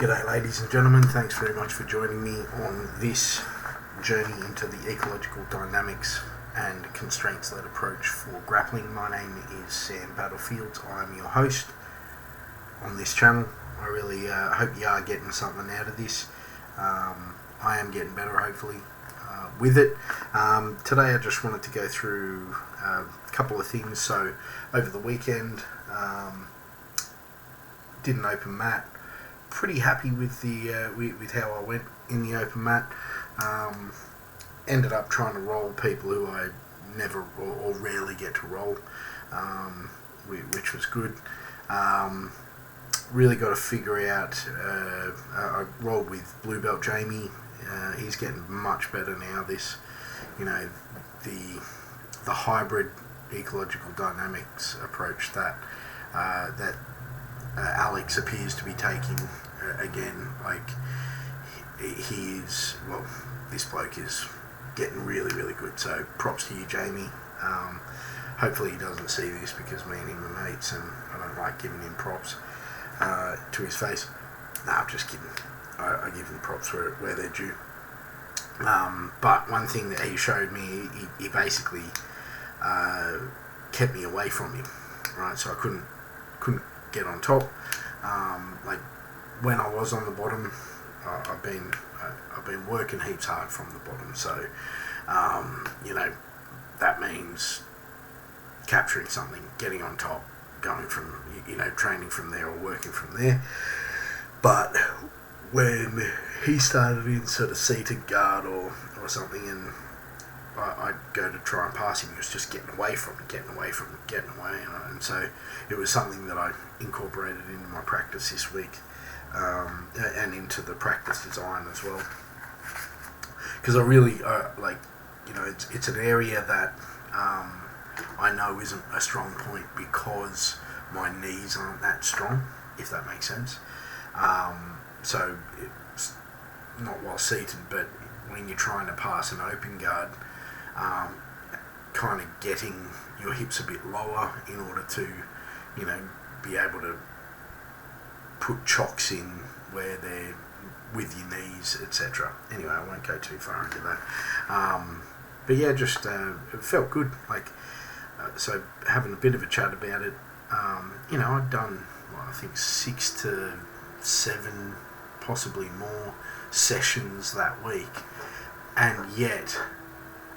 G'day ladies and gentlemen, thanks very much for joining me on this journey into the ecological dynamics and constraints-led approach for grappling. My name is Sam Battlefields. I'm your host on this channel. I really hope you are getting something out of this. I am getting better, hopefully, with it. Today I just wanted to go through a couple of things. So over the weekend, did an open mat. Pretty happy with the with how I went in the open mat. Ended up trying to roll people who I never or rarely get to roll, which was good. Really got to figure out. I rolled with Blue Belt Jamie. He's getting much better now. This, the hybrid ecological dynamics approach that Alex appears to be taking again. Like he's this bloke is getting really good. So props to you, Jamie. Hopefully he doesn't see this because me and him are mates, and I don't like giving him props to his face. No, I'm just kidding. I give him props where they're due. But one thing that he showed me, he basically kept me away from him, right? So I couldn't get on top. Like when I was on the bottom, I've been working heaps hard from the bottom. So that means capturing something, getting on top, going from training from there or working from there. But when he started in sort of seated guard or something, and I'd go to try and pass him, he was just getting away, and so it was something that I incorporated into my practice this week, and into the practice design as well, because I really it's an area that I know isn't a strong point because my knees aren't that strong, if that makes sense. So it's not while seated, but when you're trying to pass an open guard, kind of getting your hips a bit lower in order to, be able to put chocks in where they're with your knees, etc. Anyway, I won't go too far into that. But yeah, just it felt good. So having a bit of a chat about it. I'd done I think 6 to 7, possibly more sessions that week, and yet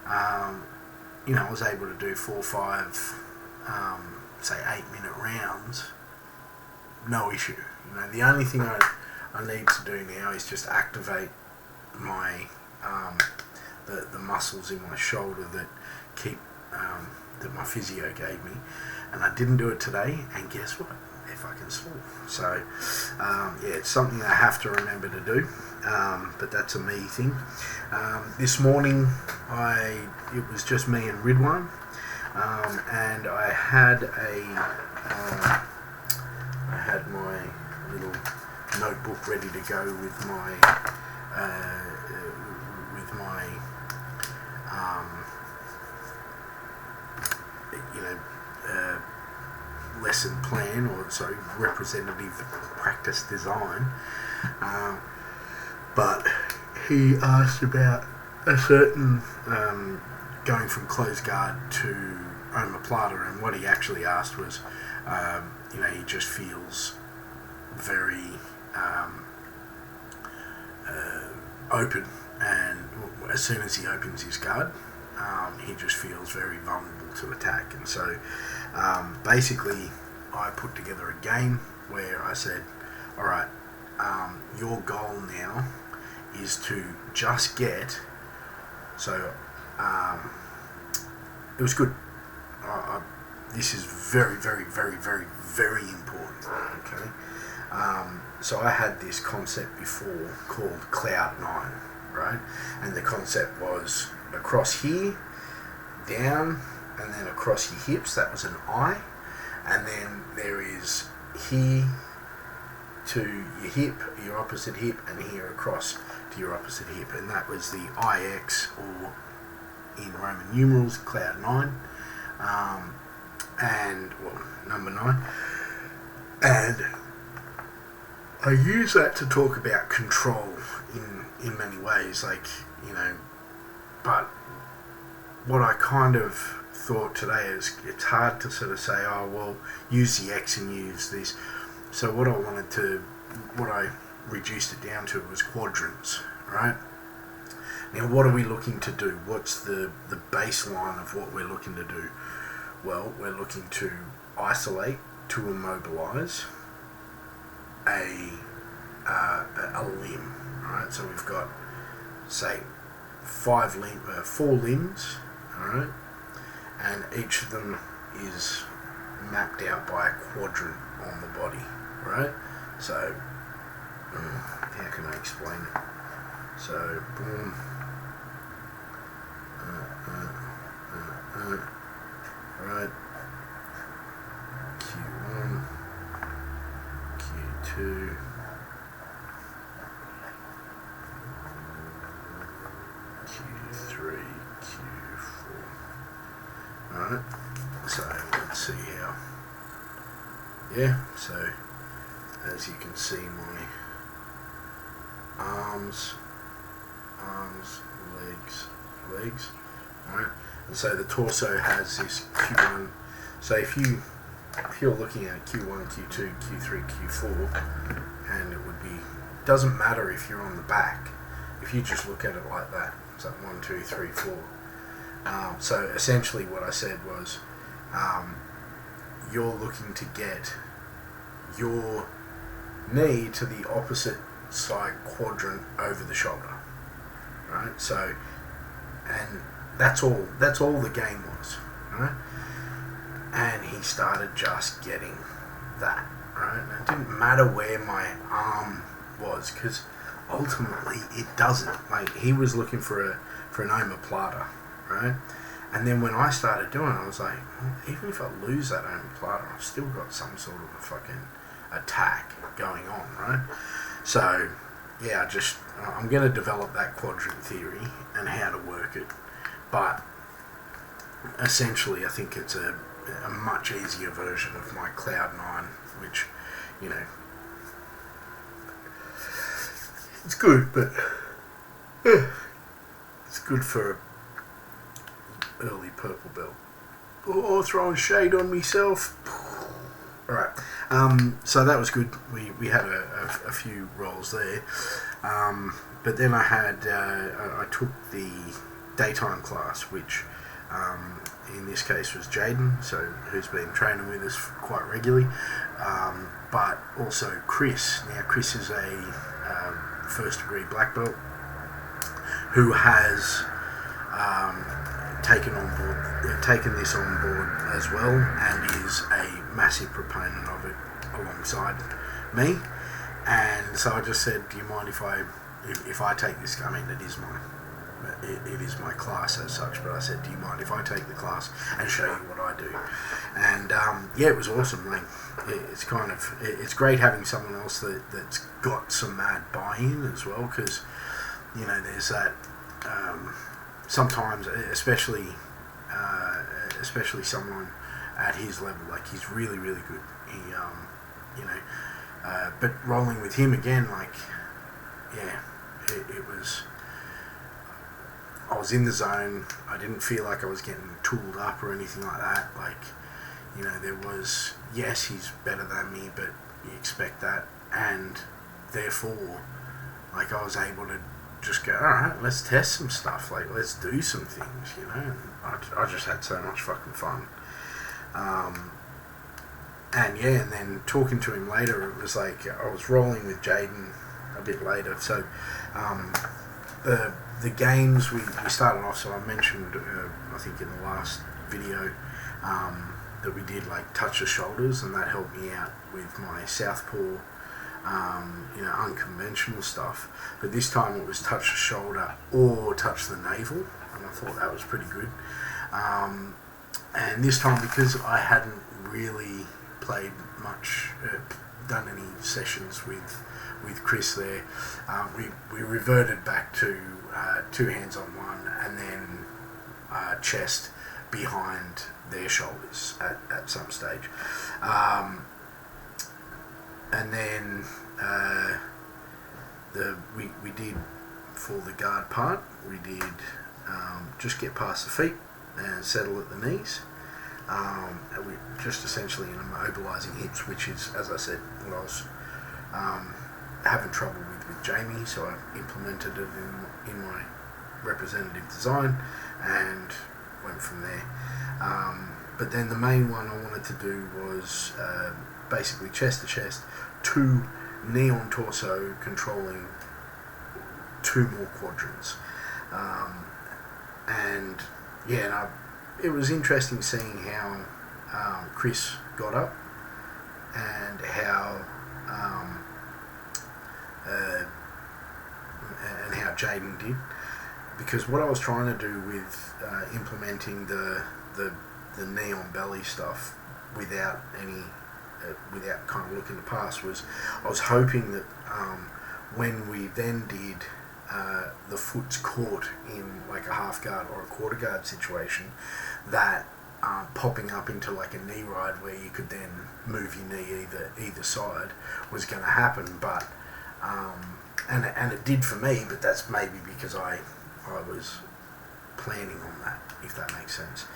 I was able to do 4 or 5 say 8-minute rounds, no issue. The only thing I need to do now is just activate my the muscles in my shoulder that keep that my physio gave me, and I didn't do it today, and guess what? They're fucking small. So it's something I have to remember to do, but that's a me thing. This morning it was just me and Ridwan, and I had my little notebook ready to go with my lesson plan, or representative practice design, but he asked about a certain going from closed guard to omoplata, and what he actually asked was he just feels very open, and as soon as he opens his guard, he just feels very vulnerable to attack. And so basically I put together a game where I said, alright, your goal now is to just get, so it was good. This is very important, okay? So I had this concept before called Cloud 9, right? And the concept was across here, down, and then across your hips. That was an I. And then there is here to your hip, your opposite hip, and here across to your opposite hip. And that was the IX, or in Roman numerals, Cloud 9. Number 9. And I use that to talk about control in many ways, like, you know, but what I kind of thought today is it's hard to sort of say, oh, well, use the X and use this. So what I reduced it down to was quadrants, right? Now, what are we looking to do? What's the baseline of what we're looking to do? Well, we're looking to isolate, to immobilize a limb, right? So we've got, say, 4 limbs, all right, and each of them is mapped out by a quadrant on the body, right? So, how can I explain it? So, boom, right, Q1, Q2, Q3, Q4. Alright, so let's see how. Yeah, so as you can see, my arms, legs. Alright, and so the torso has this Q1. So if you're looking at Q1, Q2, Q3, Q4, and it would be, doesn't matter if you're on the back, if you just look at it like that, it's like 1, 2, 3, 4. So essentially what I said was, you're looking to get your knee to the opposite side quadrant over the shoulder, right? So, and that's all the game was, right? And he started just getting that, right? And it didn't matter where my arm was, because ultimately it doesn't. Like, he was looking for an omoplata, right? And then when I started doing it, I was like, well, even if I lose that omoplata, I've still got some sort of a fucking attack going on, right? So, yeah, I'm going to develop that quadrant theory and how to work it. But essentially, I think it's a much easier version of my Cloud9, which, you know, it's good, but it's good for early purple belt. Oh, throwing shade on myself. Alright, so that was good. We had a few rolls there, but then I took the daytime class, which in this case was Jayden, so who's been training with us quite regularly, but also Chris. Now Chris is a first degree black belt who has taken this on board as well, and is a massive proponent of it alongside me. And so I just said, do you mind if I take this? I mean, it is my class as such, but I said, do you mind if I take the class and show you what I do? And yeah, it was awesome. Like, it's great having someone else that's got some mad buy-in as well, because, you know, there's that sometimes, especially someone at his level, like, he's really, really good. He, you know, but rolling with him again, like, yeah, it was. I was in the zone. I didn't feel like I was getting tooled up or anything like that. Like, you know, there was, yes, he's better than me, but you expect that, and therefore, like, I was able to just go, alright, let's test some stuff, like, let's do some things, you know, and I just had so much fucking fun. And yeah, and then talking to him later, it was like, I was rolling with Jayden a bit later, so, the games, we started off, so I mentioned, I think in the last video, that we did, like, touch the shoulders, and that helped me out with my southpaw, you know, unconventional stuff. But this time it was touch the shoulder or touch the navel, and I thought that was pretty good. And this time, because I hadn't really played much, done any sessions with Chris there, we reverted back to 2 hands on one, and then chest behind their shoulders at some stage. And then we did for the guard part, we did just get past the feet and settle at the knees. And we just essentially immobilising hips, which is, as I said, what I was having trouble with Jamie, so I implemented it in my representative design and went from there. But then the main one I wanted to do was basically chest to chest, 2 knee on torso controlling 2 more quadrants. And yeah, it was interesting seeing how Chris got up and how Jayden did, because what I was trying to do with implementing the knee on belly stuff without kind of looking past was, I was hoping that when we then did the foot's caught in like a half guard or a quarter guard situation, that popping up into like a knee ride where you could then move your knee either side was going to happen. But and it did for me, but that's maybe because I was planning on that, if that makes sense.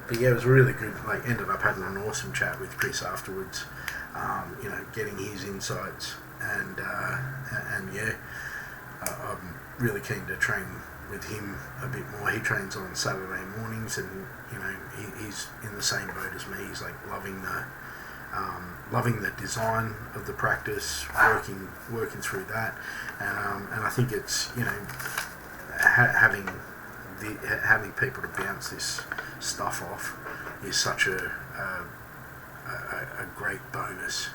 But yeah, it was really good. Like, ended up having an awesome chat with Chris afterwards, getting his insights, and yeah, I'm really keen to train with him a bit more. He trains on Saturday mornings, and he's in the same boat as me. He's like loving the design of the practice, working through that, and I think it's having people to bounce this stuff off is such a great bonus,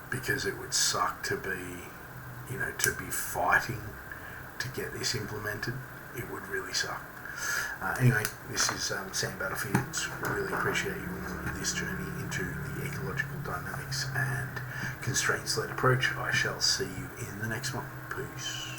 because it would suck to be fighting to get this implemented. It would really suck. Anyway, this is Sam Battlefields. Really appreciate you on this journey into the ecological dynamics and constraints-led approach. I shall see you in the next one. Peace.